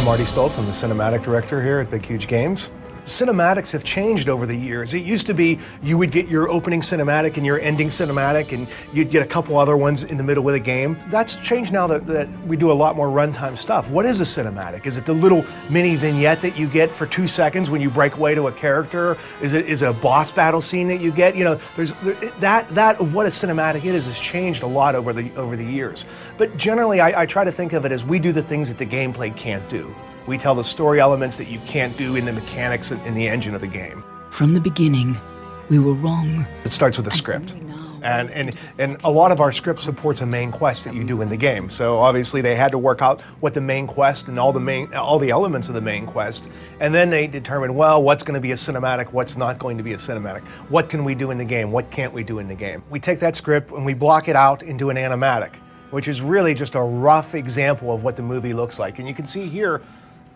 Marty Stoltz, I'm the cinematic director here at Big Huge Games. Cinematics have changed over the years. It used to be you would get your opening cinematic and your ending cinematic, and you'd get a couple other ones in the middle of the game. That's changed now that we do a lot more runtime stuff. What is a cinematic? Is it the little mini vignette that you get for 2 seconds when you break away to a character? Is it a boss battle scene that you get? You know, that of what a cinematic is has changed a lot over the years. But generally, I try to think of it as we do the things that the gameplay can't do. We tell the story elements that you can't do in the mechanics in the engine of the game. From the beginning, we were wrong. It starts with a script. And a lot of our script supports a main quest that you do in the game. So obviously they had to work out what the main quest and all the elements of the main quest. And then they determined, well, what's going to be a cinematic, what's not going to be a cinematic. What can we do in the game? What can't we do in the game? We take that script and we block it out into an animatic, which is really just a rough example of what the movie looks like. And you can see here,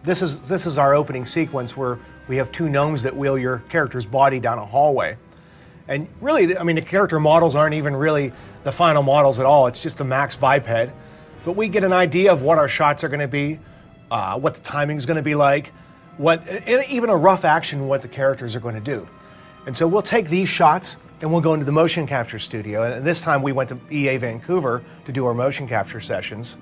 this is our opening sequence where we have 2 gnomes that wheel your character's body down a hallway. And really, I mean, the character models aren't even really the final models at all. It's just a max biped. But we get an idea of what our shots are going to be, what the timing is going to be like, and even a rough action what the characters are going to do. And so we'll take these shots and we'll go into the motion capture studio. And this time we went to EA Vancouver to do our motion capture sessions.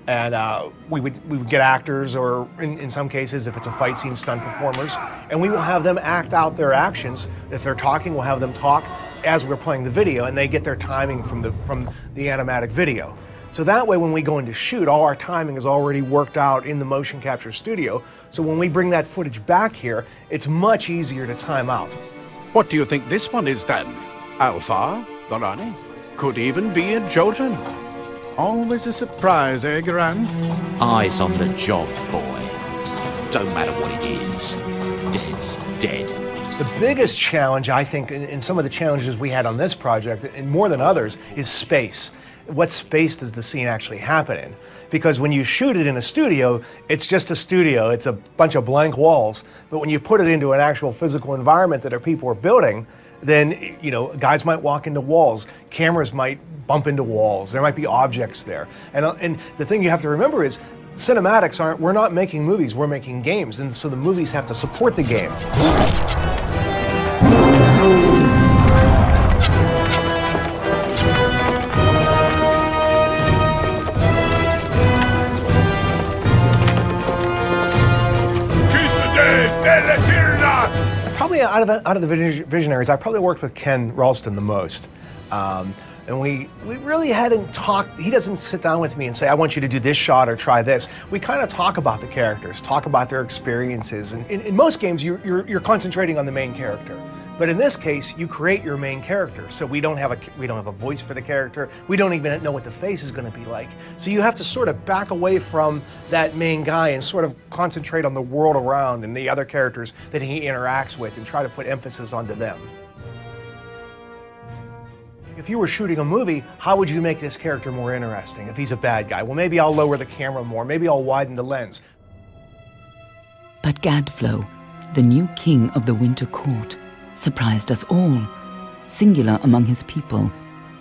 And we would get actors, or in some cases, if it's a fight scene, stunt performers, and we will have them act out their actions. If they're talking, we'll have them talk as we're playing the video, and they get their timing from the animatic video. So that way, when we go in to shoot, all our timing is already worked out in the motion capture studio. So when we bring that footage back here, it's much easier to time out. What do you think this one is then? Alpha? Dorani? Could even be a Jotun? Always a surprise, eh, Garan? Eyes on the job, boy. Don't matter what it is. Dead's dead. The biggest challenge, I think, in some of the challenges we had on this project, and more than others, is space. What space does the scene actually happen in? Because when you shoot it in a studio, it's just a studio. It's a bunch of blank walls. But when you put it into an actual physical environment that people are building, then, you know, guys might walk into walls, cameras might bump into walls, there might be objects there. And the thing you have to remember is, cinematics we're not making movies, we're making games, and so the movies have to support the game. Probably out of the visionaries, I probably worked with Ken Ralston the most. And we really hadn't talked, he doesn't sit down with me and say, I want you to do this shot or try this. We kind of talk about the characters, talk about their experiences. And in most games, you're concentrating on the main character. But in this case, you create your main character. So we don't have a voice for the character. We don't even know what the face is going to be like. So you have to sort of back away from that main guy and sort of concentrate on the world around and the other characters that he interacts with and try to put emphasis onto them. If you were shooting a movie, how would you make this character more interesting? If he's a bad guy, well, maybe I'll lower the camera more. Maybe I'll widen the lens. But Gadflow, the new king of the Winter Court, surprised us all. Singular among his people,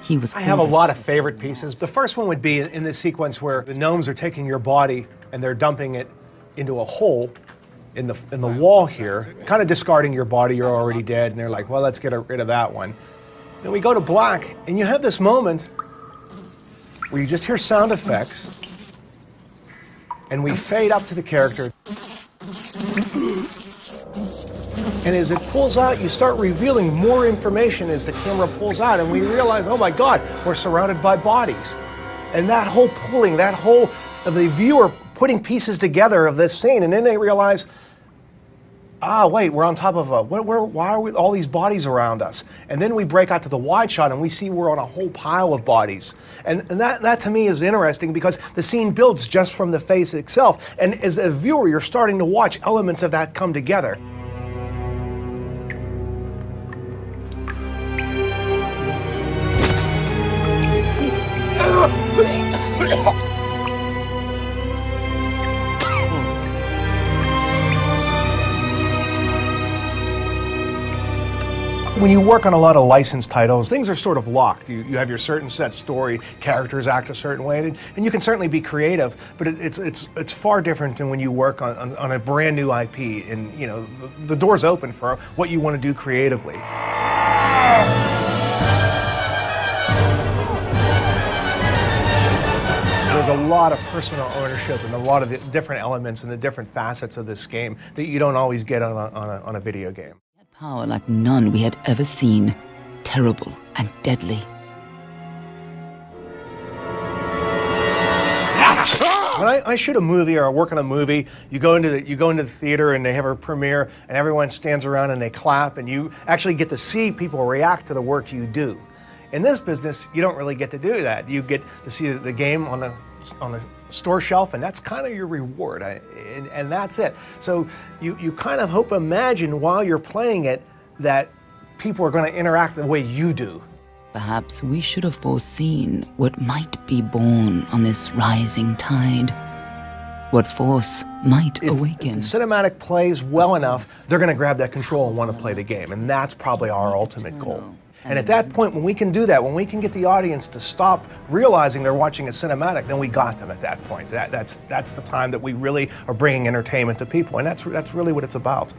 he was. I have a lot of favorite pieces. The first one would be in this sequence where the gnomes are taking your body and they're dumping it into a hole in the wall here, kind of discarding your body. You're already dead, and they're like, well, let's get rid of that one. And we go to black, and you have this moment where you just hear sound effects, and we fade up to the character. And as it pulls out, you start revealing more information as the camera pulls out, and we realize, oh my God, we're surrounded by bodies. And that whole pulling, that whole of the viewer putting pieces together of this scene, and then they realize, wait, we're on top of why are all these bodies around us? And then we break out to the wide shot and we see we're on a whole pile of bodies. And that to me is interesting because the scene builds just from the face itself. And as a viewer, you're starting to watch elements of that come together. When you work on a lot of licensed titles, things are sort of locked. You have your certain set story, characters act a certain way, and you can certainly be creative, but it's far different than when you work on a brand new IP, and you know, the door's open for what you want to do creatively. There's a lot of personal ownership and a lot of the different elements and the different facets of this game that you don't always get on a video game. Power like none we had ever seen, terrible and deadly. When I shoot a movie or I work on a movie, you go into the theater and they have a premiere and everyone stands around and they clap and you actually get to see people react to the work you do. In this business, you don't really get to do that. You get to see the game on the store shelf, and that's kind of your reward, and that's it. So you kind of imagine while you're playing it that people are going to interact the way you do. Perhaps we should have foreseen what might be born on this rising tide. What force might awaken. If the cinematic plays well enough, they're going to grab that control and want to play the game, and that's probably our ultimate goal. And at that point, when we can do that, when we can get the audience to stop realizing they're watching a cinematic, then we got them at that point. That's the time that we really are bringing entertainment to people, and that's really what it's about.